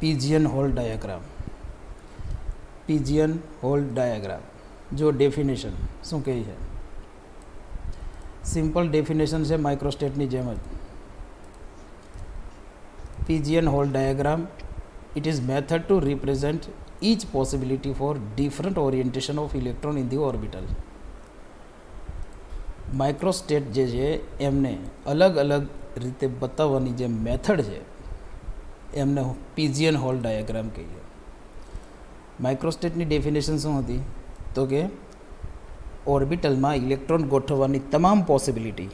Pigeon hole diagram. Pigeon hole diagram जो definition શું કહે છે? સિમ્પલ ડેફિનેશન છે માઇક્રોસ્ટેટની જેમ જ. Pigeon hole diagram, it is method to represent each possibility for different orientation of electron in the orbital. માઇક્રોસ્ટેટ જે છે એમને અલગ અલગ રીતે બતાવવાની જે મેથડ છે એમને પિજિયન હોલ ડાયાગ્રામ કહીએ. માઇક્રોસ્ટેટની ડેફિનેશન શું હતી? તો કે ઓર્બિટલમાં ઇલેક્ટ્રોન ગોઠવવાની તમામ possibility,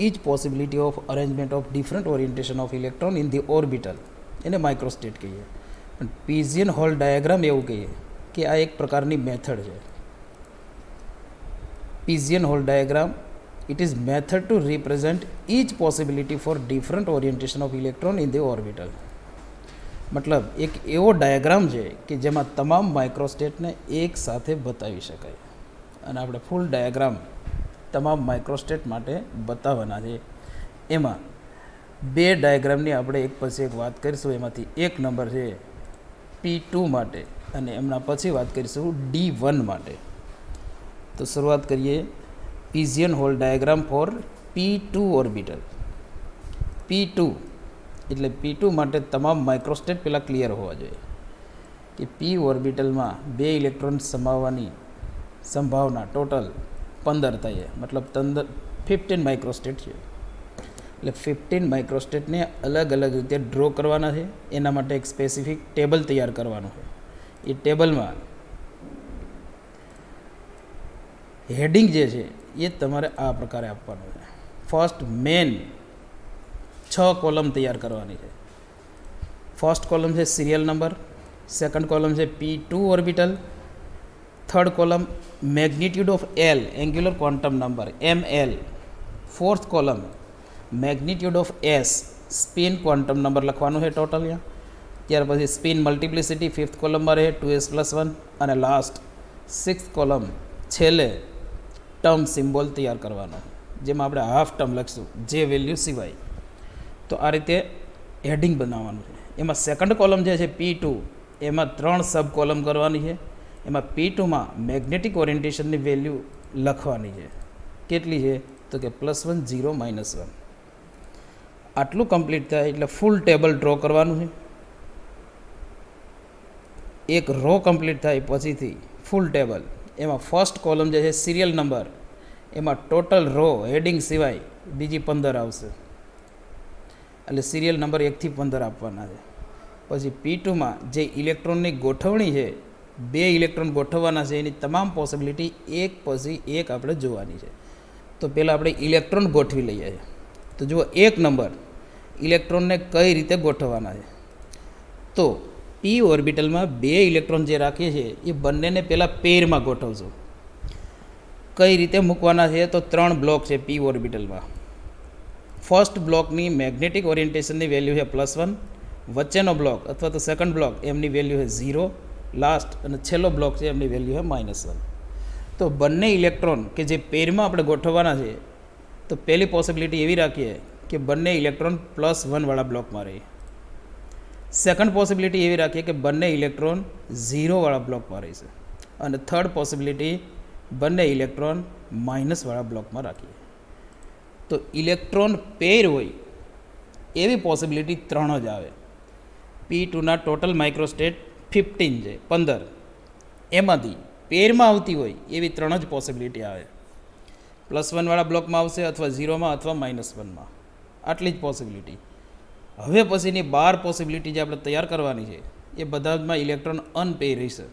each possibility of arrangement of different orientation of electron in the orbital, એને માઇક્રોસ્ટેટ કહીએ. પણ પિજિયન હોલ ડાયાગ્રામ એવું કહીએ કે આ એક પ્રકારની મેથડ છે. Pigeon hole diagram, it is method to represent each possibility for different orientation of electron in the orbital. મતલબ એક એવો ડાયાગ્રામ છે કે જેમાં તમામ માઇક્રોસ્ટેટને એક સાથે બતાવી શકાય. અને આપણે ફૂલ ડાયાગ્રામ તમામ માઇક્રોસ્ટેટ માટે બતાવવાના છે. એમાં બે ડાયાગ્રામની આપણે એક પછી એક વાત કરીશું. એમાંથી એક નંબર છે P2 માટે અને એમના પછી વાત કરીશું D1 માટે. તો શરૂઆત કરીએ pigeon hole diagram for P2 orbital. P2 એટલે P2 માટે તમામ માઇક્રોસ્ટેટ પહેલાં ક્લિયર હોવા જોઈએ કે P ઓર્બિટલમાં બે ઇલેક્ટ્રોન સમાવવાની સંભાવના ટોટલ 15 થાય. મતલબ 15 માઇક્રોસ્ટેટ છે. એટલે 15 માઇક્રોસ્ટેટને અલગ અલગ રીતે ડ્રો કરવાના છે. એના માટે એક સ્પેસિફિક ટેબલ તૈયાર કરવાનું છે. એ ટેબલમાં હેડિંગ જે છે એ તમારે આ પ્રકારે આપવાનું છે. ફર્સ્ટ મેન 6 કોલમ તૈયાર કરવાની છે. ફર્સ્ટ કોલમ છે સિરિયલ નંબર, સેકન્ડ કોલમ છે P2 orbital, third column magnitude of L angular quantum number ML, fourth column magnitude of S spin quantum number લખવાનું છે ટોટલ અહીંયા. ત્યાર પછી સ્પિન મલ્ટિપ્લિસિટી ફિફ્થ કોલમમાં રહે 2s+1 અને લાસ્ટ સિક્સ્થ કોલમ છેલ્લે ટર્મ સિમ્બોલ તૈયાર કરવાનો જેમાં આપણે હાફ ટર્મ લખીશું જે વેલ્યુ સિવાય. તો આ રીતે હેડિંગ બનાવવાનું છે. એમાં સેકન્ડ કોલમ જે છે P2 એમાં 3 સબ કોલમ કરવાની છે. એમાં P2માં મેગ્નેટિક ઓરિએન્ટેશનની વેલ્યુ લખવાની છે. કેટલી છે? તો કે +1 0 -1. આટલું કમ્પ્લીટ થાય એટલે ફૂલ ટેબલ ડ્રો કરવાનું છે. એક રો કમ્પ્લીટ થાય પછીથી ફૂલ ટેબલ. એમાં ફર્સ્ટ કોલમ જે છે સિરિયલ નંબર એમાં ટોટલ રો હેડિંગ સિવાય બીજી 15 આવશે. એટલે સિરિયલ નંબર 1 થી 15 આપવાના છે. પછી P2માં જે ઇલેક્ટ્રોનની ગોઠવણી છે, બે ઇલેક્ટ્રોન ગોઠવવાના છે, એની તમામ પોસિબિલિટી એક પછી એક આપણે જોવાની છે. તો પહેલાં આપણે ઇલેક્ટ્રોન ગોઠવી લઈએ છીએ. તો જુઓ એક નંબર ઇલેક્ટ્રોનને કઈ રીતે ગોઠવવાના છે. તો P ઓર્બિટલમાં બે ઇલેક્ટ્રોન જે રાખીએ છીએ એ બંનેને પહેલાં પેરમાં ગોઠવશું. કઈ રીતે મૂકવાના છે? તો 3 બ્લોક છે P ઓર્બિટલમાં. ફર્સ્ટ બ્લોકની મેગ્નેટિક ઓરિએન્ટેશનની વેલ્યુ છે +1, વચ્ચેનો બ્લોક અથવા તો સેકન્ડ બ્લોક એમની વેલ્યુ છે 0, લાસ્ટ અને છેલ્લો બ્લોક છે એમની વેલ્યુ છે -1. તો બંને ઇલેક્ટ્રોન કે જે પેરમાં આપણે ગોઠવવાના છે તો પહેલી પોસિબિલિટી એવી રાખીએ કે બંને ઇલેક્ટ્રોન +1 વાળા બ્લોકમાં રહે. સેકન્ડ પોસિબિલિટી એવી રાખીએ કે બંને ઇલેક્ટ્રોન 0 વાળા બ્લોકમાં રહેશે. અને થર્ડ પોસિબિલિટી બંને ઇલેક્ટ્રોન - વાળા બ્લોકમાં રાખીએ. તો ઇલેક્ટ્રોન પેર હોય એવી પોસિબિલિટી 3 જ આવે. P2ના ટોટલ માઇક્રોસ્ટેટ 15 છે, 15. એમાંથી પેરમાં આવતી હોય એવી 3 જ પોસિબિલિટી આવે. +1 વાળા બ્લોકમાં આવશે અથવા 0માં અથવા -1માં. આટલી જ પોસિબિલિટી. હવે પછીની 12 પોસિબિલિટી જે આપણે તૈયાર કરવાની છે એ બધામાં ઇલેક્ટ્રોન અનપેર રહેશે.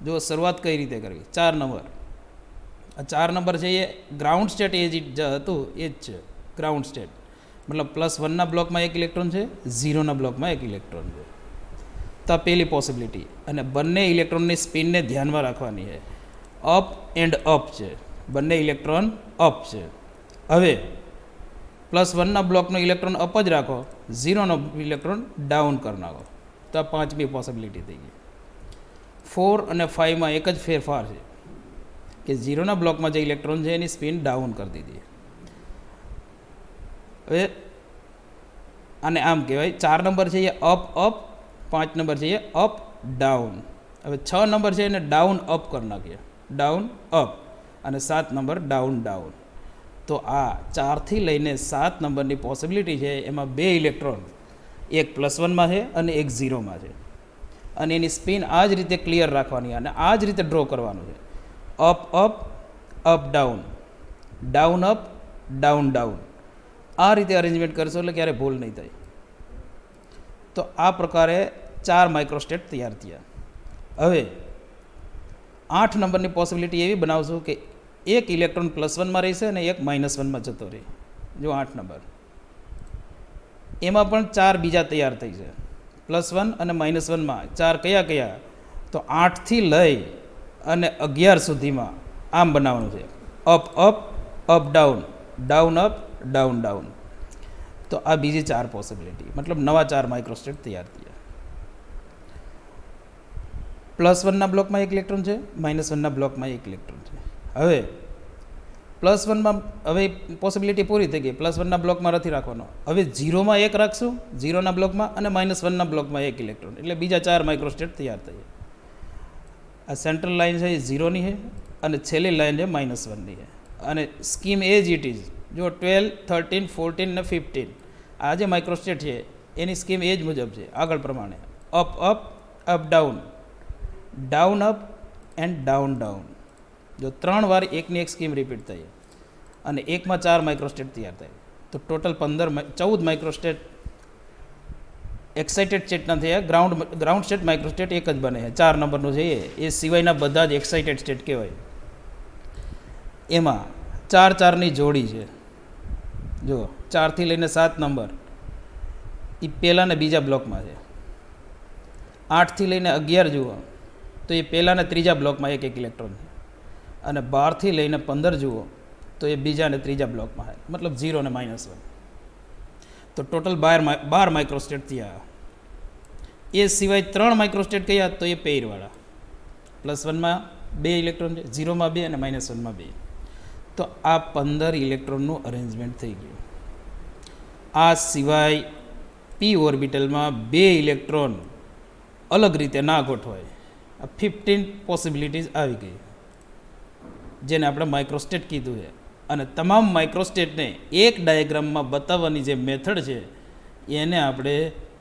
જો શરૂઆત કઈ રીતે કરવી? 4 નંબર. આ 4 નંબર છે એ ગ્રાઉન્ડ સ્ટેટ એ જ હતું એ જ છે. ગ્રાઉન્ડ સ્ટેટ મતલબ +1ના બ્લોકમાં એક ઇલેક્ટ્રોન છે, 0ના બ્લોકમાં એક ઇલેક્ટ્રોન છે. તો આ પહેલી પોસિબિલિટી. અને બંને ઇલેક્ટ્રોનની સ્પિનને ધ્યાનમાં રાખવાની છે. અપ એન્ડ અપ છે. બંને ઇલેક્ટ્રોન અપ છે. હવે +1ના બ્લોકનો ઇલેક્ટ્રોન અપ જ રાખો, 0નો ઇલેક્ટ્રોન ડાઉન કરી નાખો. તો આ 5મી પોસિબિલિટી થઈ ગઈ. 4 અને 5માં એક જ ફેરફાર છે કે 0ના બ્લોકમાં જે ઇલેક્ટ્રોન છે એની સ્પિન ડાઉન કરી દીધી. હવે આને આમ કહેવાય 4 નંબર છે એ અપ અપ 5 નંબર છે એ અપ ડાઉન. હવે 6 નંબર છે એને ડાઉન અપ કરી નાખીએ, ડાઉન અપ, અને 7 નંબર ડાઉન ડાઉન. તો આ 4થી લઈને 7 નંબરની પોસિબિલિટી છે એમાં 2 ઇલેક્ટ્રોન, એક +1માં છે અને એક 0માં છે. અને એની સ્પિન આ જ રીતે ક્લિયર રાખવાની અને આ જ રીતે ડ્રો કરવાનું છે. Up up, up down, down up, down down. આ રીતે અરેન્જમેન્ટ કરશો એટલે ક્યારે ભૂલ નહીં થાય. તો આ પ્રકારે 4 માઇક્રોસ્ટેટ તૈયાર થયા. હવે 8 નંબરની પોસિબિલિટી એવી બનાવશું કે એક ઇલેક્ટ્રોન +1માં રહેશે અને એક -1માં જતો રહે. જો 8 નંબર, એમાં પણ 4 બીજા તૈયાર થઈ છે. +1 અને -1માં 4 કયા કયા? તો 8થી લઈ અને 11 સુધીમાં આમ બનાવવાનું છે. Up up, up down, down up, down down. તો આ બીજી 4 પોસિબિલિટી, મતલબ નવા 4 માઇક્રોસ્ટેટ તૈયાર થયા. +1ના બ્લોકમાં એક ઇલેક્ટ્રોન છે, -1ના બ્લોકમાં એક ઇલેક્ટ્રોન છે. હવે +1માં હવે પોસિબિલિટી પૂરી થઈ ગઈ. +1ના બ્લોકમાં નથી રાખવાનો. હવે 0માં એક રાખશું, 0ના બ્લોકમાં, અને -1ના બ્લોકમાં એક ઇલેક્ટ્રોન. એટલે બીજા 4 માઇક્રોસ્ટેટ તૈયાર થઈ. આ સેન્ટ્રલ લાઇન છે એ 0ની છે અને છેલ્લી લાઇન છે -1ની છે. અને સ્કીમ એ જ ઇટ ઇઝ. જો 12, 13, 14 ને 15 આ જે માઇક્રોસ્ટેટ છે એની સ્કીમ એ જ મુજબ છે, આગળ પ્રમાણે: up up, up down, down up and down down. જો 3 વાર એકની એક સ્કીમ રિપીટ થઈ અને એકમાં 4 માઇક્રોસ્ટેટ તૈયાર થાય, તો ટોટલ 14 માઇક્રોસ્ટેટ એક્સાઇટેડ સ્ટેટના થયા. ગ્રાઉન્ડ સ્ટેટ માઇક્રોસ્ટેટ એક જ બને છે, 4 નંબરનું છે એ સિવાયના બધા જ એક્સાઇટેડ સ્ટેટ કહેવાય. એમાં 4-4ની જોડી છે. જો 4થી લઈને 7 નંબર એ પહેલાં ને બીજા બ્લોકમાં છે. 8થી લઈને 11 જુઓ તો એ પહેલાં ને ત્રીજા બ્લોકમાં એક એક ઇલેક્ટ્રોન છે. અને 12થી લઈને 15 જુઓ તો એ બીજા ને ત્રીજા બ્લોકમાં છે, મતલબ 0 ને -1. તો ટોટલ 12 માઇક્રોસ્ટેટ થયા. એ સિવાય 3 માઇક્રોસ્ટેટ કયા? તો એ પેયરવાળા. +1માં 2 ઇલેક્ટ્રોન છે, 0માં 2 અને -1માં 2. તો આ 15 ઇલેક્ટ્રોનનું અરેન્જમેન્ટ થઈ ગયું. આ સિવાય p ઓર્બિટલમાં 2 ઇલેક્ટ્રોન અલગ રીતે ના ગોઠવાય. આ 15 પોસિબિલિટીઝ આવી ગઈ, જેને આપણે માઇક્રોસ્ટેટ કીધું છે. અને તમામ માઇક્રોસ્ટેટને એક ડાયાગ્રામમાં બતાવવાની જે મેથડ છે એને આપણે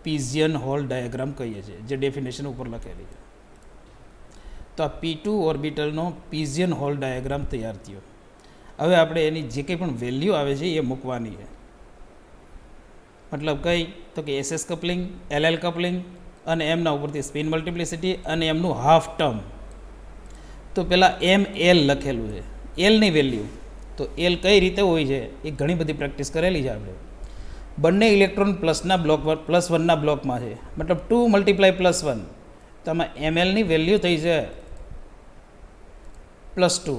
પિઝિયન હોલ ડાયાગ્રામ કહીએ છીએ, જે ડેફિનેશન ઉપર લખેલી છે. તો આ p2 ઓર્બિટલનો પિઝિયન હોલ ડાયાગ્રામ તૈયાર થયો. હવે આપણે એની જે કંઈ પણ વેલ્યુ આવે છે એ મૂકવાની છે. મતલબ કઈ? તો કે SS કપલિંગ, LL કપલિંગ અને એમના ઉપરથી સ્પિન મલ્ટિપ્લિસિટી અને એમનું હાફ ટર્મ. તો પહેલાં ML લખેલું છે, એલની વેલ્યુ. તો એલ કઈ રીતે હોય છે એ ઘણી બધી પ્રેક્ટિસ કરેલી છે આપણે. બંને ઇલેક્ટ્રોન પ્લસના બ્લોક +1ના બ્લોકમાં છે, મતલબ 2 × +1. તો આમાં MLની વેલ્યુ થઈ છે +2.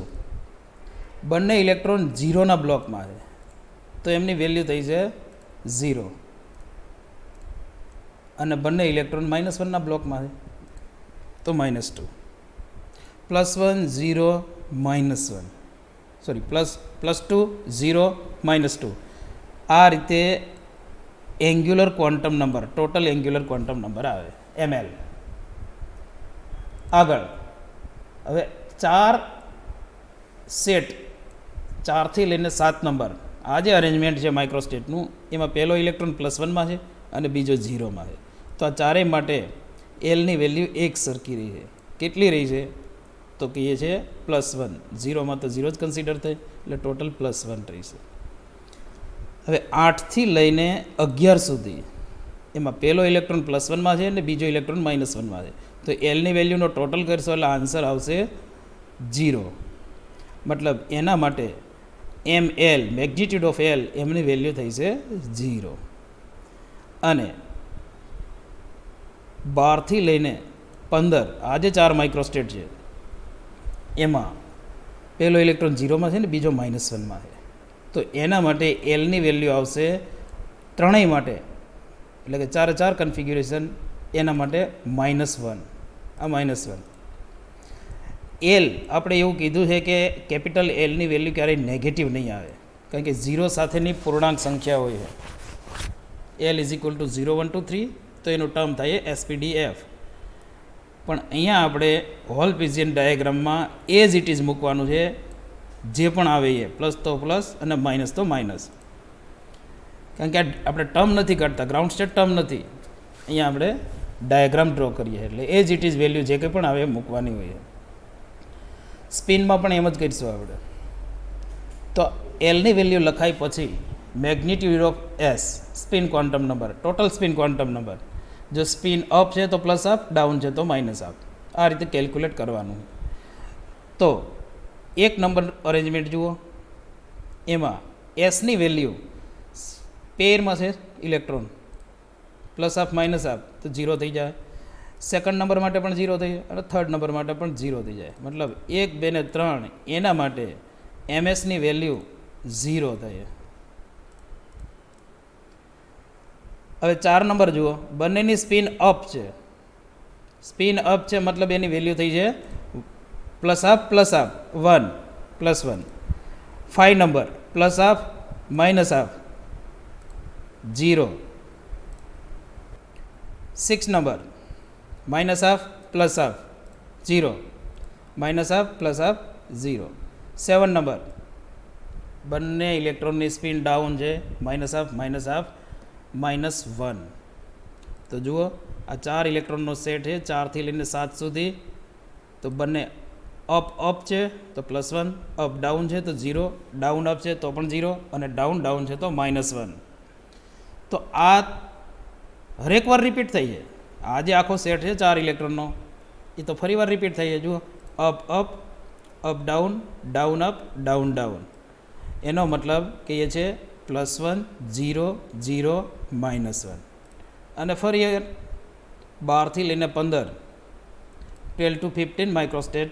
બંને ઇલેક્ટ્રોન 0ના બ્લોકમાં છે તો એમની વેલ્યુ થઈ છે 0. અને બંને ઇલેક્ટ્રોન -1ના બ્લોકમાં છે તો -2. +1 0 -1, સોરી +2 0 -2. આ રીતે angular quantum number, total angular quantum number આવે ML. આગળ હવે 4 સેટ, 4થી લઈને 7 નંબર, આ જે અરેન્જમેન્ટ છે માઇક્રોસ્ટેટનું, એમાં પહેલો ઇલેક્ટ્રોન +1માં છે અને બીજો 0માં છે. તો આ ચારેય માટે એલની વેલ્યુ એક સરખી રહી છે. કેટલી રહી છે? તો કહીએ છે +1. 0માં તો 0 જ કન્સિડર થાય એટલે ટોટલ +1 રહી છે. હવે 8થી લઈને 11 સુધી એમાં પહેલો ઇલેક્ટ્રોન +1માં છે અને બીજો ઇલેક્ટ્રોન -1માં છે. તો એલની વેલ્યુનો ટોટલ કરશો એટલે આન્સર આવશે 0. મતલબ એના માટે ML, મેગ્નિટ્યુડ ઓફ L, એમની વેલ્યુ થઈ છે 0. અને 12થી લઈને 15 આ જે 4 માઇક્રોસ્ટેટ છે એમાં પહેલો ઇલેક્ટ્રોન 0માં છે ને બીજો -1માં છે. તો એના માટે એલની વેલ્યુ આવશે ત્રણેય માટે, એટલે કે 4 કન્ફિગ્યુરેશન, એના માટે -1. આ -1. એલ આપણે એવું કીધું છે કે કેપિટલ એલની વેલ્યુ ક્યારેય નેગેટિવ નહીં આવે, કારણ કે 0 સાથેની પૂર્ણાંક સંખ્યા હોય છે. L = 0 1 2 3. તો એનું ટર્મ થાય એસપીડીએફ. પણ અહીંયા આપણે હોલ પીજીએન ડાયાગ્રામમાં એઝ ઇટ ઇઝ મૂકવાનું છે, જે પણ આવે એ, પ્લસ તો પ્લસ અને માઇનસ તો માઇનસ. કારણ કે આપણે ટર્મ નથી કાઢતા, ગ્રાઉન્ડ સ્ટેટ ટર્મ નથી, અહીંયા આપણે ડાયાગ્રામ ડ્રો કરીએ, એટલે એઝ ઇટ ઇઝ વેલ્યુ જે કંઈ પણ આવે એ મૂકવાની હોય. સ્પિનમાં પણ એમ જ કરીશું આપણે. તો એલની વેલ્યુ લખાય પછી magnitude of S, spin quantum number, total spin quantum number. જો સ્પિન અપ છે તો પ્લસ અપ, ડાઉન છે તો માઇનસ અપ. આ રીતે કેલ્ક્યુલેટ કરવાનું. તો એક નંબર અરેન્જમેન્ટ જુઓ, એમાં એસની વેલ્યુ પેરમાં છે electron, plus up minus up તો 0 થઈ જાય. સેકન્ડ નંબર માટે પણ 0 થઈ જાય અને થર્ડ નંબર માટે પણ 0 થઈ જાય. મતલબ 1, 2 ને 3 એના માટે એમએસની વેલ્યુ 0 થાય. હવે 4 નંબર જુઓ, બંનેની સ્પિન અપ છે. સ્પિન અપ છે મતલબ એની વેલ્યુ થઈ છે plus up 1 plus 1. 5 number plus up minus up 0. 6 number minus up plus up 0, minus up plus up 0. 7 number બંને ઇલેક્ટ્રોનની સ્પિન ડાઉન છે, માઇનસ અપ -1. તો જુઓ આ 4 ઇલેક્ટ્રોનનો સેટ છે, 4 થી લઈને 7 સુધી. તો બંને અપ છે તો +1, અપ ડાઉન છે તો 0, ડાઉન અપ છે તો પણ 0 અને ડાઉન છે તો -1. તો આ હરેક વાર રિપીટ થઈ છે. આ જે આખો સેટ છે 4 ઇલેક્ટ્રોનનો, એ તો ફરી વાર રિપીટ થઈ છે. જુઓ up down, down up, down. એનો મતલબ કે એ છે +1 0 0 -1. અને ફરી 12 થી લઈને 15, 12 to 15 માઇક્રોસ્ટેટ,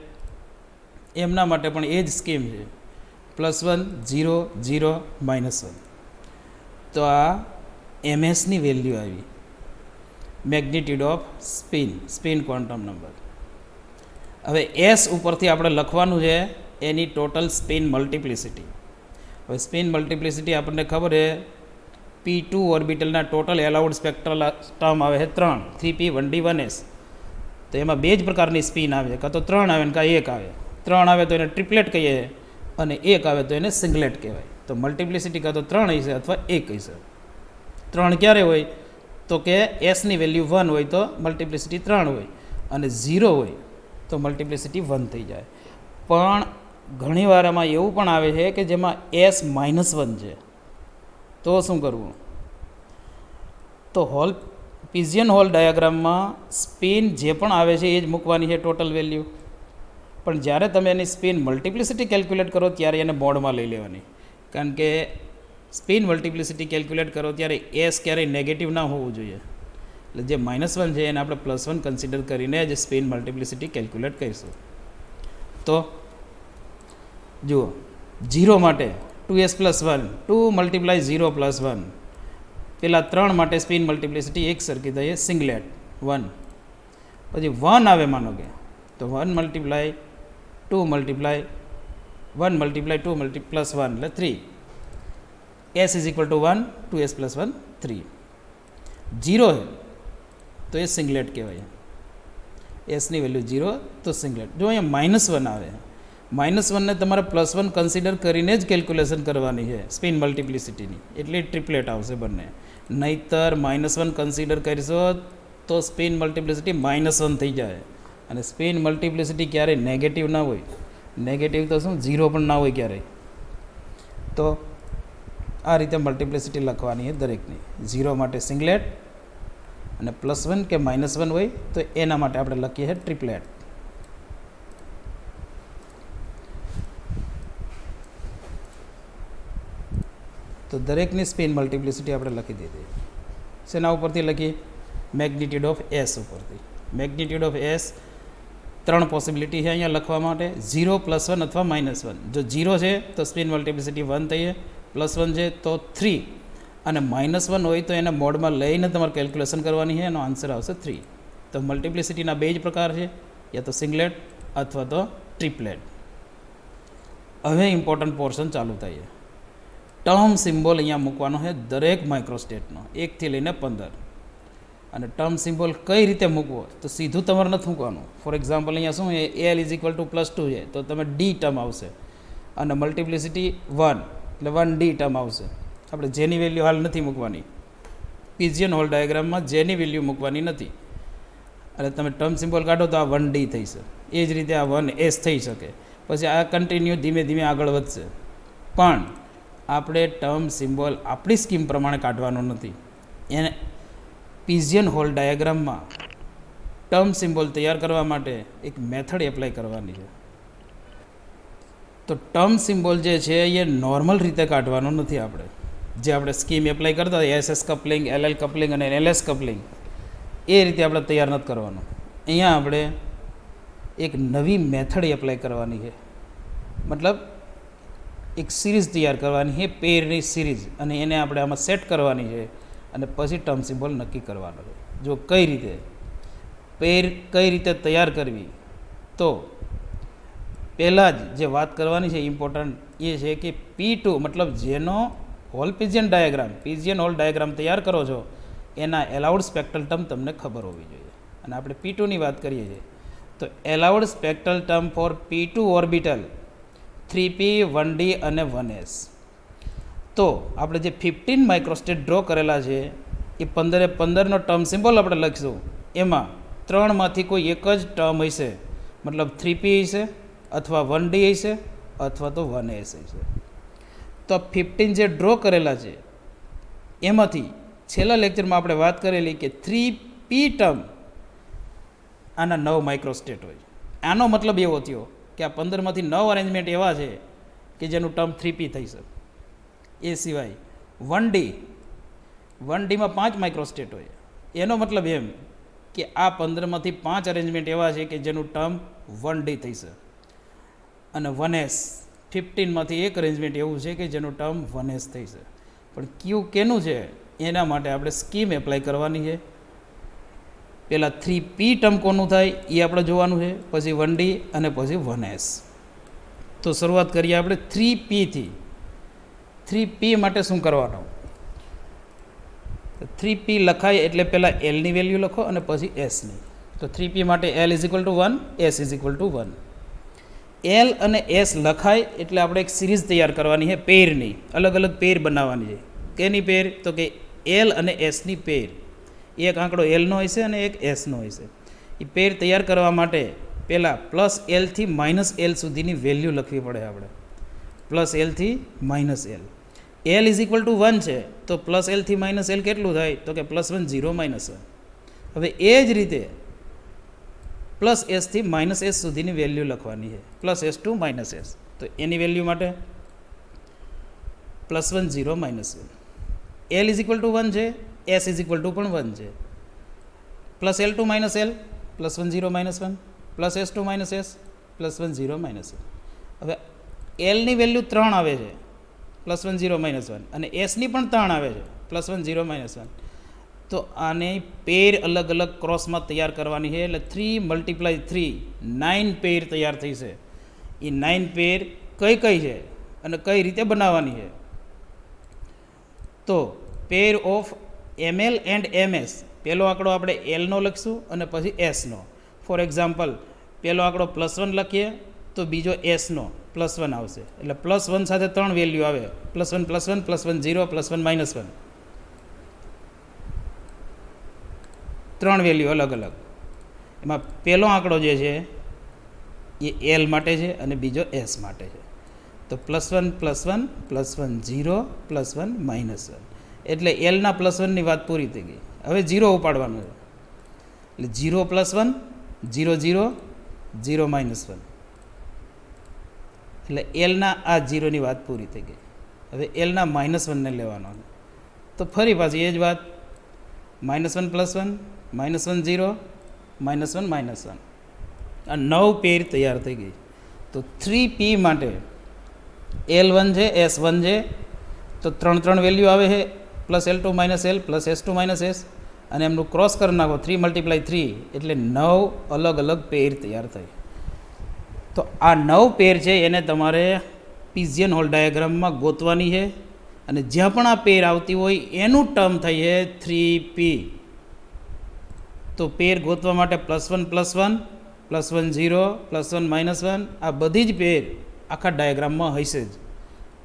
એમના માટે પણ એ જ સ્કીમ છે, +1 0 0 -1. તો આ એમએસની વેલ્યુ આવી, magnitude of spin quantum number. હવે એસ ઉપરથી આપણે લખવાનું છે એની ટોટલ સ્પિન મલ્ટિપ્લિસિટી. હવે સ્પિન મલ્ટિપ્લિસિટી આપણને ખબર છે, P2 ઓર્બિટલના ટોટલ એલાઉડ સ્પેક્ટ્રલ ટર્મ આવે છે 3, 3p 1d 1s. તો એમાં બે જ પ્રકારની સ્પિન આવે છે, કાં તો 3 આવે ને કાં 1 આવે. 3 આવે તો એને ટ્રિપલેટ કહીએ અને 1 આવે તો એને સિંગલેટ કહેવાય. તો મલ્ટિપ્લિસિટી કાં તો 3 હશે અથવા 1 હશે. 3 ક્યારે હોય તો કે એસની વેલ્યુ 1 હોય તો મલ્ટિપ્લિસિટી 3 હોય, અને 0 હોય તો મલ્ટિપ્લિસિટી 1 થઈ જાય. પણ ઘણી વાર આમાં એવું પણ આવે છે કે જેમાં એસ -1 છે, તો શું કરવું? તો પીજીયન હોલ ડાયાગ્રામમાં સ્પિન જે પણ આવે છે એ જ મૂકવાની છે ટોટલ વેલ્યુ. પણ જ્યારે તમે એની સ્પિન મલ્ટિપ્લિસિટી કેલ્ક્યુલેટ કરો ત્યારે એને મોડમાં લઈ લેવાની. કારણ કે સ્પિન મલ્ટિપ્લિસિટી કેલ્ક્યુલેટ કરો ત્યારે એસ ક્યારેય નેગેટિવ ના હોવું જોઈએ. એટલે જે -1 છે એને આપણે +1 કન્સિડર કરીને જ સ્પિન મલ્ટિપ્લિસિટી કેલ્ક્યુલેટ કરીશું. તો જુઓ 0 માટે 2s + 1, 2 × 0 + 1. પેલા 3 માટે સ્પિન મલ્ટિપ્લિસિટી એક સરખી થઈ, સિંગલેટ 1. પછી 1 આવે માનો કે, તો 1 × 2 × 1 × 2 + 1 એટલે 3. s = 1, 2s + 1 3. 0 है તો એ સિંગલેટ કહેવાય. એસની વેલ્યુ 0 તો સિંગલેટ. જો અહીંયા -1 આવે, -1 ને તમારે +1 કન્સિડર કરીને જ કેલ્ક્યુલેશન કરવાની છે સ્પિન મલ્ટિપ્લિસિટીની, એટલે ટ્રિપલેટ આવશે બંને. નહીંતર -1 કન્સિડર કરીશો તો સ્પિન મલ્ટિપ્લિસિટી -1 થઈ જાય. અને સ્પિન મલ્ટિપ્લિસિટી ક્યારેય નેગેટિવ ના હોય. નેગેટિવ તો શું, 0 પણ ના હોય ક્યારેય. તો આ રીતે મલ્ટિપ્લિસિટી લખવાની છે દરેકની. 0 માટે સિંગલેટ અને +1 કે -1 હોય તો એના માટે આપણે લખીએ છીએ ટ્રિપલેટ. તો દરેકની સ્પિન મલ્ટિપ્લિસિટી આપણે લખી દીધી. શેના ઉપરથી લખી? મેગ્નિટ્યુડ ઓફ એસ ઉપરથી. મેગ્નિટ્યુડ ઓફ એસ 3 પોસિબિલિટી છે અહીંયા લખવા માટે, 0 +1 અથવા -1. જો 0 છે તો સ્પિન મલ્ટિપ્લિસિટી 1 થઈએ, +1 છે તો 3, અને -1 હોય તો એને મોડમાં લઈને તમારે કેલ્ક્યુલેશન કરવાની છે. એનો આન્સર આવશે 3. તો મલ્ટિપ્લિસિટીના બે જ પ્રકાર છે, યા તો સિંગલેટ અથવા તો ટ્રિપલેટ. હવે ઇમ્પોર્ટન્ટ પોર્શન ચાલુ થાય છે. ટર્મ સિમ્બોલ અહીંયા મૂકવાનો છે દરેક માઇક્રોસ્ટેટનો, 1 થી લઈને 15. અને ટર્મ સિમ્બોલ કઈ રીતે મૂકવો તો સીધું તમારે નથી મૂકવાનું. ફોર એક્ઝામ્પલ અહીંયા શું એલ ઇઝ ઇક્વલ ટુ +2 છે તો તમે ડી ટર્મ આવશે અને મલ્ટિપ્લિસિટી 1 એટલે 1D ટર્મ આવશે. આપણે જેની વેલ્યુ હાલ નથી મૂકવાની, પિજિયન હોલ ડાયાગ્રામમાં જેની વેલ્યુ મૂકવાની નથી. એટલે તમે ટર્મ સિમ્બોલ કાઢો તો આ 1D થઈ છે. એ જ રીતે આ 1S થઈ શકે. પછી આ કન્ટિન્યુ ધીમે ધીમે આગળ વધશે. પણ આપણે ટર્મ સિમ્બોલ આપણી સ્કીમ પ્રમાણે કાઢવાનો નથી. એને પિજિયન હોલ ડાયાગ્રામમાં ટર્મ સિમ્બોલ તૈયાર કરવા માટે એક મેથડ એપ્લાય કરવાની છે. તો ટર્મ સિમ્બોલ જે છે એ નોર્મલ રીતે કાઢવાનો નથી. જે આપણે સ્કીમ એપ્લાય કરતા હતા SS કપલિંગ, LL કપલિંગ અને LS કપલિંગ, એ રીતે આપણે તૈયાર નથી કરવાનું. અહીંયા આપણે એક નવી મેથડ એપ્લાય કરવાની છે. મતલબ એક સિરીઝ તૈયાર કરવાની છે, પેરની સિરીઝ, અને એને આપણે આમાં સેટ કરવાની છે અને પછી ટર્મ સિમ્બોલ નક્કી કરવાનો છે. જો કઈ રીતે પેર કઈ રીતે તૈયાર કરવી, તો પહેલાં જ જે વાત કરવાની છે ઇમ્પોર્ટન્ટ એ છે કે P2 મતલબ જેનો હોલ પિજિયન હોલ ડાયાગ્રામ તૈયાર કરો છો એના એલાઉડ સ્પેક્ટ્રલ ટર્મ તમને ખબર હોવી જોઈએ. અને આપણે P2ની વાત કરીએ છીએ તો allowed spectral term for P2 orbital 3p 1d અને 1s. તો આપણે જે 15 માઇક્રોસ્ટેટ ડ્રો કરેલા છે એ 15 ટર્મ સિમ્બોલ આપણે લખીશું. એમાં 3માંથી કોઈ એક જ ટર્મ હશે, મતલબ 3p હશે અથવા 1d હશે અથવા તો 1s હશે. તો 15 જે ડ્રો કરેલા છે એમાંથી છેલ્લા લેક્ચરમાં આપણે વાત કરેલી કે 3p ટર્મ આના 9 માઇક્રોસ્ટેટ હોય. આનો મતલબ એવો થયો કે આ 15માંથી 9 અરેન્જમેન્ટ એવા છે કે જેનું ટર્મ 3p થઈ શકે. એ સિવાય 1dમાં 5 માઇક્રોસ્ટેટ હોય. એનો મતલબ એમ કે આ 15માંથી 5 અરેન્જમેન્ટ એવા છે કે જેનું ટર્મ 1d થઈ શકે. અને 1s 15માંથી એક અરેન્જમેન્ટ એવું છે કે જેનું ટર્મ 1s થઈ છે. પણ ક્યુ કેનું છે એના માટે આપણે સ્કીમ એપ્લાય કરવાની છે. પહેલાં 3p ટર્મ કોનું થાય એ આપણે જોવાનું છે, પછી 1d અને પછી 1s. તો શરૂઆત કરીએ આપણે 3pથી. 3p માટે શું કરવાનું? 3p લખાય એટલે પહેલાં એલની વેલ્યુ લખો અને પછી એસની. તો 3p માટે L is equal to 1, S is equal to 1. L અને S લખાય એટલે આપણે એક સિરીઝ તૈયાર કરવાની છે પેરની. અલગ અલગ પેર બનાવવાની છે. કેની પેર? તો કે L અને Sની પેર. એક આંકડો Lનો હશે અને એક Sનો હશે. એ પેર તૈયાર કરવા માટે પહેલાં +L થી -L સુધીની વેલ્યુ લખવી પડે આપણે. +L થી -L. L is equal to 1 છે તો +L થી -L કેટલું થાય? તો કે +1 0 -1. હવે એ જ રીતે +S થી -S સુધીની વેલ્યુ લખવાની છે. +S to -S. તો એની વેલ્યુ માટે +1 0 -1. L ઇઝ ઇક્વલ ટુ 1 છે, S ઇઝ ઇક્વલ ટુ પણ 1 છે. +L to -L +1 0 -1, +S to -S +1 0 -1. હવે Lની વેલ્યુ 3 આવે છે, +1 0 -1, અને Sની પણ 3 આવે છે, +1 0 -1. તો આને પેર અલગ અલગ ક્રોસમાં તૈયાર કરવાની છે. એટલે 3 × 3 9 પેર તૈયાર થઈ છે. એ 9 પેર કઈ કઈ છે અને કઈ રીતે બનાવવાની છે? તો pair of ML and MS. પહેલો આંકડો આપણે Lનો લખીશું અને પછી Sનો. ફોર એક્ઝામ્પલ પહેલો આંકડો +1 લખીએ તો બીજો Sનો +1 આવશે. એટલે +1 સાથે 3 વેલ્યુ આવે, +1 +1 +1 0 +1 -1. 3 વેલ્યુ અલગ અલગ. એમાં પહેલો આંકડો જે છે એ L માટે છે અને બીજો S માટે છે. તો +1 +1 +1 0 +1 -1. એટલે Lના +1ની વાત પૂરી થઈ ગઈ. હવે 0 ઉપાડવાનું છે. એટલે 0 +1 0 0 0 -1. એટલે Lના આ 0ની વાત પૂરી થઈ ગઈ. હવે Lના -1ને લેવાનો. તો ફરી પાછી એ જ વાત, -1 +1 -1 0 -1 -1. આ 9 પેર તૈયાર થઈ ગઈ. તો 3p માટે L1 છે, S1 છે, તો 3 વેલ્યુ આવે છે, +L to -L +S to -S, અને એમનું ક્રોસ કરી નાખો 3 × 3 એટલે 9 અલગ અલગ પેર તૈયાર થઈ. તો આ 9 પેર છે એને તમારે પિજિયન હોલ ડાયાગ્રામમાં ગોતવાની છે. અને જ્યાં પણ આ પેર આવતી હોય એનું ટર્મ થઈ છે 3p. તો પેર ગોતવા માટે +1 +1 0 +1 -1 આ બધી જ પેર આખા ડાયાગ્રામમાં હશે જ.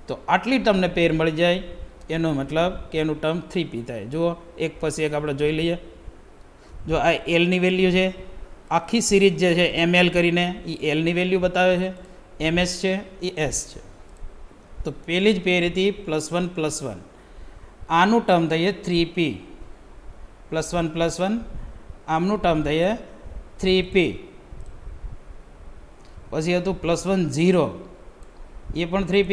તો આટલી તમને પેર મળી જાય એનો મતલબ કે એનું ટર્મ 3p થાય. જુઓ એક પછી એક આપણે જોઈ લઈએ. જો આ એલની વેલ્યુ છે, આખી સિરીઝ જે છે ml કરીને એ એલની વેલ્યુ બતાવે છે, ms છે એ s છે. તો પહેલી જ પેર હતી +1 +1, આનું ટર્મ થઈએ 3p, +1 આમનું ટર્મ થઈએ 3p. પછી હતું +1 0, એ પણ 3p.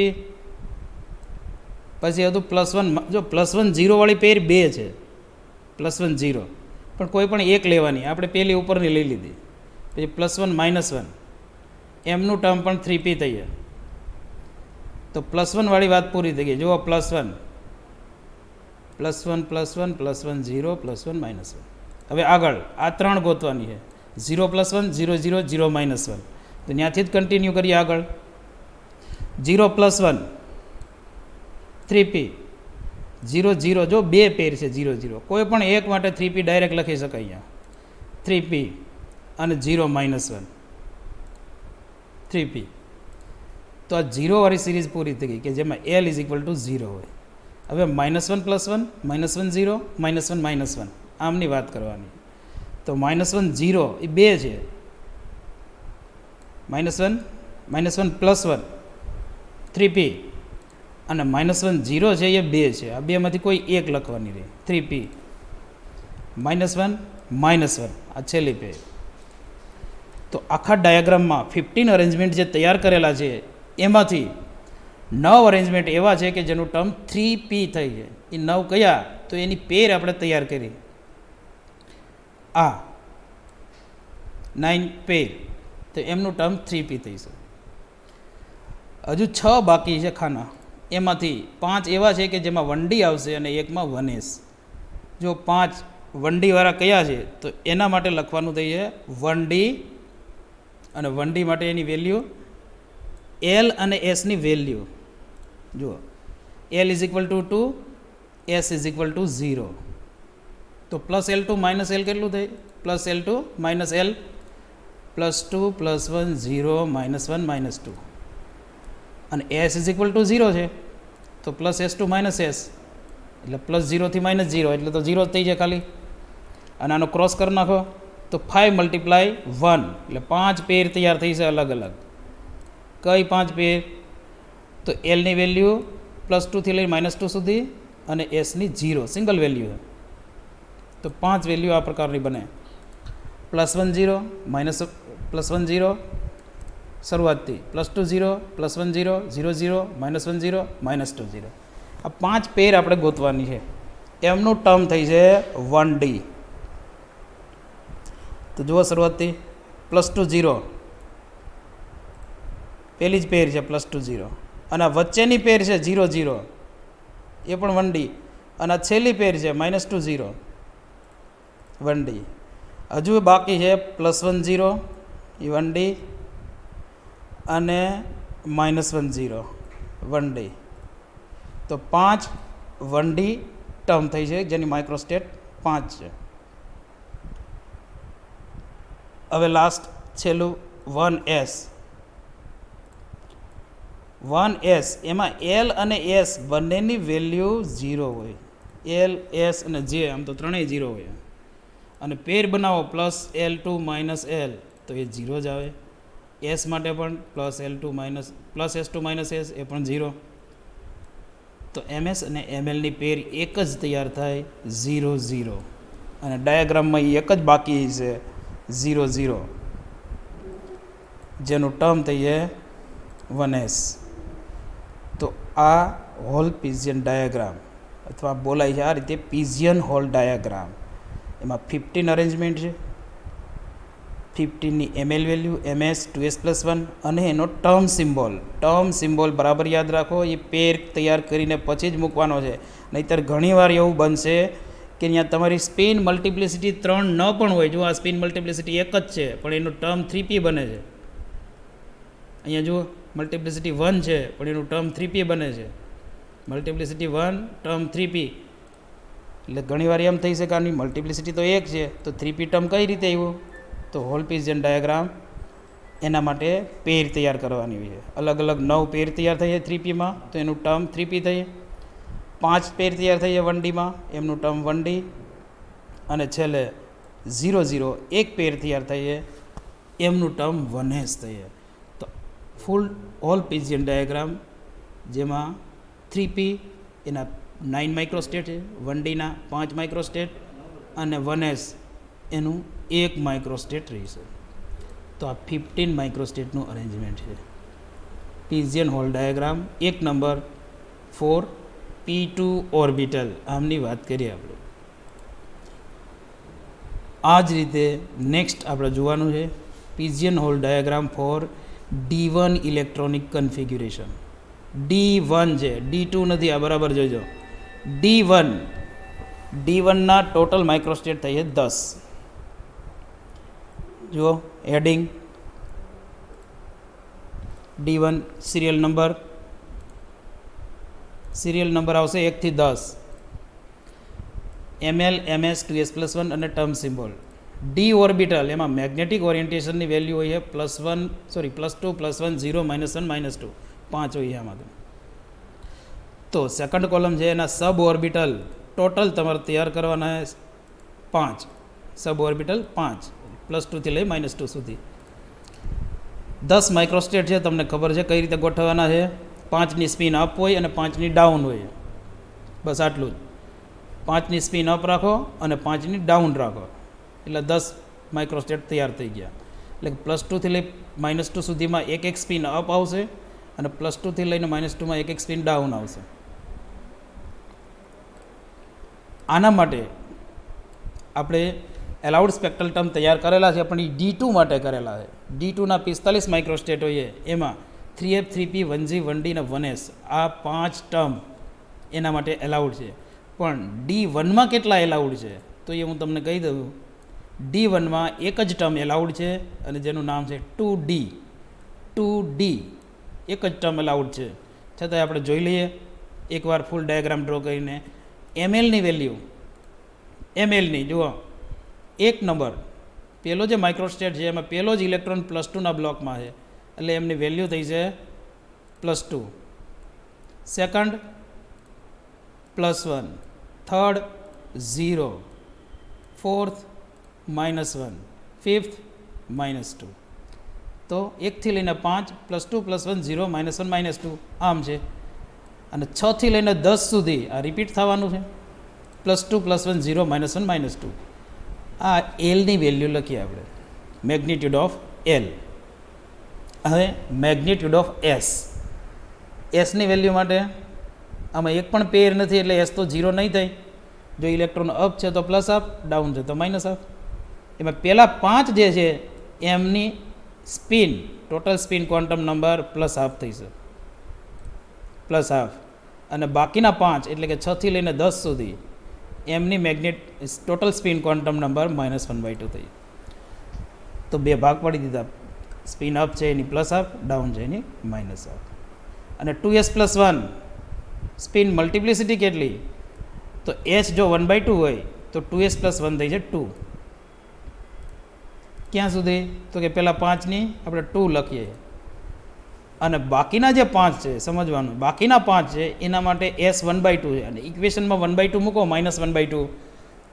પછી હતું +1, જો +1 0 વાળી પેર 2 છે, +1 0 પણ કોઈ પણ એક લેવાની, આપણે પહેલી ઉપરની લઈ લીધી. પછી +1 -1 એમનું ટર્મ પણ 3p થઈ જાય. તો +1 વાળી વાત પૂરી થઈ ગઈ. જુઓ +1 0 +1 -1. હવે આગળ આ ત્રણ ગોતવાની છે, 0 +1 0 0 0 -1. તો ત્યાંથી જ કન્ટિન્યુ કરીએ આગળ. 0 +1 3p, 0 0 જો બે પેર છે 0 0, કોઈ પણ એક માટે 3p ડાયરેક્ટ લખી શકાય અહીંયા. 3p અને 0 -1 3p. તો આ 0 વાળી સિરીઝ પૂરી થઈ ગઈ કે જેમાં l = 0 હોય. હવે -1 +1 -1 0 -1 -1 આમની વાત કરવાની. તો -1 0 એ 2 છે, -1 +1 3p અને -1 0 છે એ 2 છે. આ બેમાંથી કોઈ એક લખવાની રહે, 3p -1 -1 આ છેલ્લી પેર. તો આખા ડાયાગ્રામમાં 15 અરેન્જમેન્ટ જે તૈયાર કરેલા છે એમાંથી 9 અરેન્જમેન્ટ એવા છે કે જેનું ટર્મ 3p થઈ છે. એ 9 કયા? તો એની પેર આપણે તૈયાર કરી, આ 9 પેર, તો એમનું ટર્મ 3p થઈ છે. હજુ 6 બાકી છે ખાના, એમાંથી 5 એવા છે કે જેમાં 1d આવશે અને એકમાં 1s. જો 5 1d વાળા કયા છે તો એના માટે લખવાનું થઈ છે 1d, અને 1d માટે એની વેલ્યુ l અને s ની વેલ્યુ જુઓ, l = 2, s = 0. તો +L2 -L કેટલું થાય? +L2 -L +2 +1 0 -1 -2, અને s = 0 છે તો +S2 -S એટલે +0 થી -0 એટલે તો 0 થઈ જાય ખાલી. અને આનો ક્રોસ કરી નાખો તો 5 × 1 એટલે 5 પેર તૈયાર થઈ છે અલગ અલગ. કઈ 5 પેર? તો એલની વેલ્યુ +2 થી લઈ -2 સુધી અને એસની 0 સિંગલ વેલ્યુ છે. તો 5 વેલ્યુ આ પ્રકારની બને. +1 0 +1 0 શરૂઆતથી, +2 0 +1 0 0 0 -1 0 -2 0. આ 5 પેર આપણે ગોતવાની છે. એમનું ટર્મ થઈ છે 1d. તો જુઓ શરૂઆતથી +2 0 પહેલી જ પેર છે, +2 0, અને આ વચ્ચેની પેર છે 0 0 એ પણ 1d, અને આ છેલ્લી પેર છે -2 0 1d. હજુ બાકી છે +1 0 એ 1d અને -1 0 1d. તો 5 1d ટર્મ થઈ છે જેની માઇક્રોસ્ટેટ 5 છે. હવે લાસ્ટ છેલ્લું 1s. 1s એમાં l અને s બંનેની વેલ્યુ 0 હોય. l s અને j આમ તો ત્રણેય 0 હોય. અને પેર બનાવો +L2 -L તો એ 0 જ આવે. s માટે પણ +L2 +S2 -S એ પણ 0. તો ms અને mlની પેર એક જ તૈયાર થાય 0 0, અને ડાયાગ્રામમાં એ એક જ બાકી છે 0 0, જેનું ટર્મ થઈએ 1s. તો આ હોલ પિજિયન ડાયાગ્રામ અથવા બોલાય છે આ રીતે પિજિયન હોલ ડાયાગ્રામ. એમાં 15 અરેન્જમેન્ટ છે, 15ની ml વેલ્યુ, ms 2s+1 અને એનો ટર્મ સિમ્બોલ બરાબર યાદ રાખો. એ પેર તૈયાર કરીને પછી જ મૂકવાનો છે, નહીંતર ઘણીવાર એવું બનશે કે અહીંયા તમારી સ્પિન મલ્ટિપ્લિસિટી 3 ન પણ હોય. જો આ સ્પિન મલ્ટિપ્લિસિટી 1 જ છે પણ એનું ટર્મ 3p બને છે. અહીંયા જુઓ મલ્ટિપ્લિસિટી 1 છે પણ એનું ટર્મ 3p બને છે. મલ્ટિપ્લિસિટી 1 ટર્મ 3p એટલે ઘણીવાર એમ થઈ શકે આની મલ્ટિપ્લિસિટી તો એક છે, તો 3p ટર્મ કઈ રીતે આવ્યું? તો હોલ પિજન ડાયાગ્રામ એના માટે પેર તૈયાર કરવાની હોય. અલગ અલગ 9 પેર તૈયાર થઈએ 3pમાં, તો એનું ટર્મ 3p થઈએ. 5 પેર તૈયાર થઈએ 1dમાં, એમનું ટર્મ 1d. અને છેલ્લે 0 0 એક પેર તૈયાર થઈએ, એમનું ટર્મ 1s થઈએ. તો ફૂલ હોલ પિજન ડાયાગ્રામ જેમાં 3p એના 9 માઇક્રોસ્ટેટ છે, 1dના 5 માઇક્રોસ્ટેટ અને 1s એનું 1 માઇક્રોસ્ટેટ રહેશે. તો આ 15 માઇક્રોસ્ટેટનું અરેન્જમેન્ટ છે. Pigeon hole diagram 1 number 4 p2 orbital આમની વાત કરીએ આપણે. આ જ રીતે નેક્સ્ટ આપણે જોવાનું છે pigeon hole diagram for D1 electronic configuration. D1 છે, D2 નથી, આ બરાબર જોઈજો. D1ના ટોટલ માઇક્રોસ્ટેટ થઈએ 10. જુઓ હેડિંગ D1 સિરિયલ નંબર આવશે 1 થી 10. ml ms 2s+1 અને ટર્મ સિમ્બોલ. ડી ઓર્બિટલ એમાં મેગ્નેટિક ઓરિએન્ટેશનની વેલ્યુ હોય છે +2 +1 0 -1 -2 5 હોય આમાં. તો સેકન્ડ કોલમ છે એના સબ ઓર્બિટલ ટોટલ તમારે તૈયાર કરવાના 5 સબ ઓર્બિટલ 5 +2 થી લઈ -2 સુધી. 10 માઇક્રોસ્ટેટ છે, તમને ખબર છે કઈ રીતે ગોઠવવાના છે. 5ની સ્પિન અપ હોય અને 5ની ડાઉન હોય, બસ આટલું જ. 5ની સ્પિન અપ રાખો અને 5ની ડાઉન રાખો, એટલે 10 માઇક્રોસ્ટેટ તૈયાર થઈ ગયા. એટલે +2 થી લઈ -2 સુધીમાં એક સ્પિન અપ આવશે અને +2 થી લઈને -2માં એક સ્પિન ડાઉન આવશે. આના માટે આપણે એલાઉડ સ્પેક્ટ્રલ ટર્મ તૈયાર કરેલા છે, પણ એ D2 માટે કરેલા છે. D2ના 45 માઇક્રોસ્ટેટ હોય, એમાં 3f 3p 1g 1d અને 1s આ 5 ટર્મ એના માટે એલાઉડ છે. પણ D1માં કેટલા એલાઉડ છે તો એ હું તમને કહી દઉં. D1માં એક જ ટર્મ એલાઉડ છે અને જેનું નામ છે 2d. એક જ ટર્મ એલાઉડ છે. છતાંય આપણે જોઈ લઈએ એકવાર ફૂલ ડાયાગ્રામ ડ્રો કરીને. mlની વેલ્યુ mlની જુઓ 1 નંબર પહેલો જે માઇક્રોસ્ટેટ છે એમાં પહેલો જ ઇલેક્ટ્રોન +2ના બ્લોકમાં છે, એટલે એમની વેલ્યુ થઈ છે +2. Second +1, third 0, fourth -1, fifth -2. તો 1 થી લઈને 5 +2 +1 0 -1 -2 આમ છે. અને 6 થી લઈને 10 સુધી આ રિપીટ થવાનું છે. +2 +1 0 -1 -2. આ એલની વેલ્યુ લખીએ આપણે, મેગ્નિટ્યુડ ઓફ એલ. હવે મેગ્નિટ્યુડ ઓફ એસ. એસની વેલ્યુ માટે આમાં એક પણ પેર નથી, એટલે એસ તો 0 નહીં થાય. જો ઇલેક્ટ્રોન અપ છે તો પ્લસ અપ, ડાઉન છે તો માઇનસ અપ. એમાં પહેલાં 5 જે છે એમની spin total spin quantum number +½ થઈ છે, +½ અને બાકીના 5 એટલે કે 6 થી લઈને 10 સુધી એમની ટોટલ સ્પિન ક્વોન્ટમ નંબર -1/2 થઈ. તો બે ભાગ પડી દીધા. સ્પિન અપ છે એની +½ ડાઉન છે એની -½ અને 2s+1 સ્પિન મલ્ટિપ્લિસિટી કેટલી? તો h જો 1/2 હોય તો 2s+1 થઈ છે 2. ક્યાં સુધી? તો કે પહેલાં 5ની આપણે 2 લખીએ અને બાકીના જે 5 છે સમજવાનું, બાકીના 5 છે એના માટે s 1/2 છે અને ઇક્વેશનમાં 1/2 મૂકો -1/2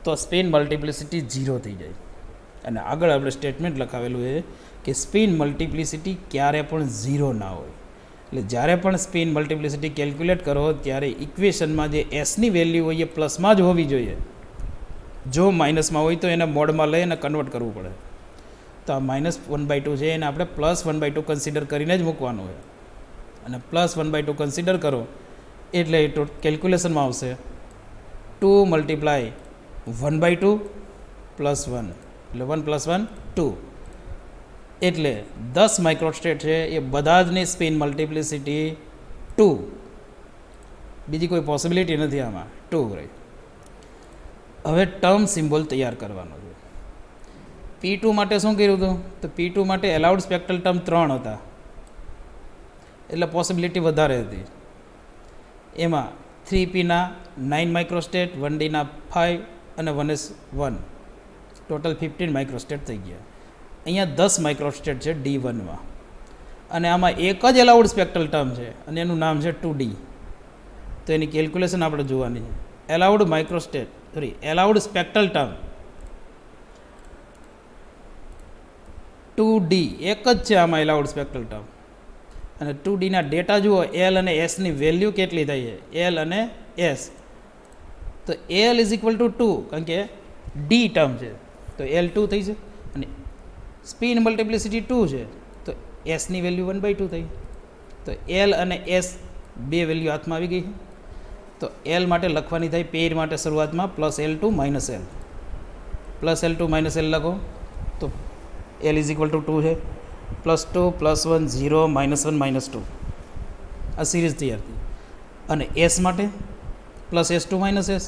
તો સ્પિન મલ્ટિપ્લિસિટી 0 થઈ જાય. અને આગળ આપણે સ્ટેટમેન્ટ લખાવેલું છે કે સ્પિન મલ્ટિપ્લિસિટી ક્યારે પણ 0 ના હોય. એટલે જ્યારે પણ સ્પિન મલ્ટિપ્લિસિટી કેલ્ક્યુલેટ કરો ત્યારે ઇક્વેશનમાં જે એસની વેલ્યુ હોય એ પ્લસમાં જ હોવી જોઈએ. જો માઇનસમાં હોય તો એને મોડમાં લઈ અને કન્વર્ટ કરવું પડે. તો આ -1/2 છે એને આપણે +1/2 કન્સિડર કરીને જ મૂકવાનું હોય. અને +1/2 કન્સિડર કરો એટલે એ કેલ્ક્યુલેશનમાં આવશે 2 × 1/2 +1 એટલે 1 + 1 2. એટલે 10 માઇક્રોસ્ટેટ છે એ બધા જની સ્પિન મલ્ટિપ્લિસિટી 2. બીજી કોઈ પોસિબિલિટી નથી આમાં, 2 રાઈટ. હવે ટર્મ સિમ્બોલ તૈયાર કરવાનો છે. P2 માટે શું કર્યું હતું? તો P2 માટે એલાઉડ સ્પેક્ટ્રલ ટર્મ 3 હતા, એટલે પોસિબિલિટી વધારે હતી. એમાં 3Pના 9 માઇક્રોસ્ટેટ, 1Dના 5 અને 1s1, ટોટલ 15 માઇક્રોસ્ટેટ થઈ ગયા. અહીંયા 10 માઇક્રોસ્ટેટ છે D1માં, અને આમાં એક જ એલાઉડ સ્પેક્ટ્રલ ટર્મ છે અને એનું નામ છે 2D. તો એની કેલ્ક્યુલેશન આપણે જોવાની છે. એલાઉડ સ્પેક્ટ્રલ ટર્મ 2D એક જ છે આમાં એલાઉડ સ્પેક્ટ્રલ ટર્મ. અને 2Dના ડેટા જુઓ, એલ અને એસની વેલ્યુ કેટલી થઈ છે, એલ અને એસ. તો એલ ઇઝ ઇક્વલ ટુ 2, કારણ કે ડી ટર્મ છે તો એલ 2 થઈ છે, અને સ્પિન મલ્ટિપ્લિસિટી 2 છે તો એસની વેલ્યુ 1/2 થઈ. તો એલ અને એસ બે વેલ્યુ હાથમાં આવી ગઈ છે. તો એલ માટે લખવાની થાય પેર માટે શરૂઆતમાં +L2 - L, +L2 - L લખો તો એલ ઇઝ ઇક્વલ ટુ 2 છે, +2 +1 0 -1 -2, આ સિરીઝ તૈયાર થઈ. અને એસ માટે +S2 - S,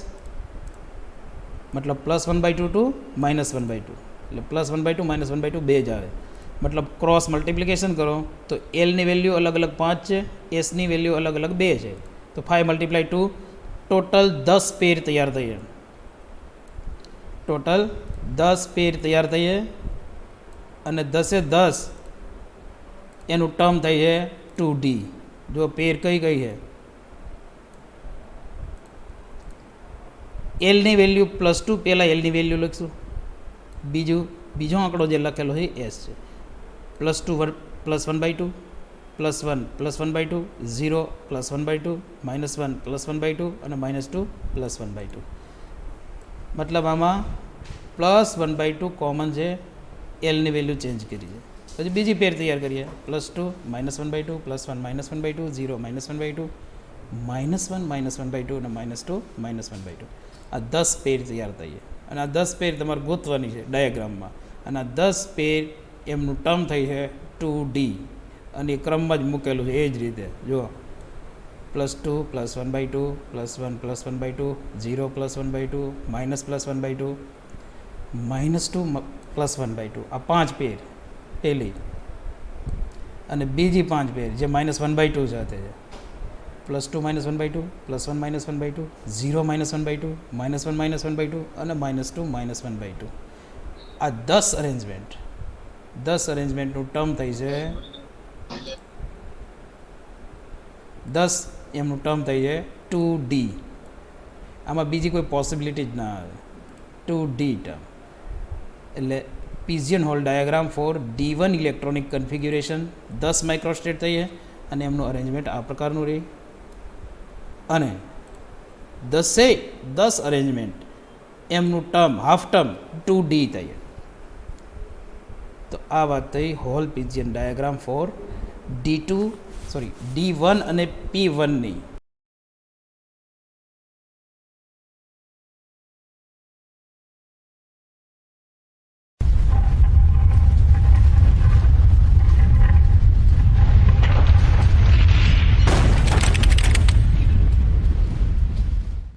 મતલબ +1/2 to -1/2, એટલે +1/2 -1/2 બે જ આવે. મતલબ ક્રોસ મલ્ટિપ્લિકેશન કરો તો એલની વેલ્યુ અલગ અલગ 5 છે, એસની વેલ્યુ અલગ અલગ 2 છે. તો 5 × 2 ટોટલ 10 પેર તૈયાર થઈએ. ટોટલ 10 પેર તૈયાર થઈએ, અને 10 એ 10 એનું ટર્મ થઈ છે 2D. જો પેર કઈ કઈ છે, એલની વેલ્યુ +2, પહેલાં એલની વેલ્યુ લખીશું, બીજો આંકડો જે લખેલો છે એસ છે. +2 +1/2, +1 +1/2, 0 +1/2, -1 +1/2 અને -2 +1/2. મતલબ આમાં +1/2 કોમન છે, એલની વેલ્યુ ચેન્જ કરી છે. પછી બીજી પેર તૈયાર કરીએ, +2 -1/2, +1 -1/2, 0 -1/2, -1 -1/2 અને -2 -1/2. આ 10 પેર તૈયાર થઈએ, અને આ 10 પેર તમારે ગોતવાની છે ડાયાગ્રામમાં. અને આ 10 પેર એમનું ટર્મ થઈ છે 2D, અને એ ક્રમમાં જ મૂકેલું છે એ જ રીતે. જુઓ, +2 +1/2, +1 +1/2, 0 +1/2, -1/2, -2 +1/2. આ 5 પેર પહેલી, અને બીજી 5 પેર જે -1/2 સાથે છે. +2 -1/2, +1 -1/2, 0 -1/2, -1 -1/2 અને -2 -1/2. આ 10 અરેન્જમેન્ટનું ટર્મ થઈ છે 10, એમનું ટર્મ થઈ છે 2D. આમાં બીજી કોઈ પોસિબિલિટી જ ના આવે, 2D ટર્મ. એટલે pigeon hole diagram for D1 electronic configuration 10 microstate થઈએ, અને એમનું અરેન્જમેન્ટ આ પ્રકારનું રહે. અને 10 અરેન્જમેન્ટ એમનું ટર્મ હાફ ટર્મ 2D થઈએ. તો આ વાત થઈ હોલ પિજિયન ડાયાગ્રામ ફોર D1 અને P1ની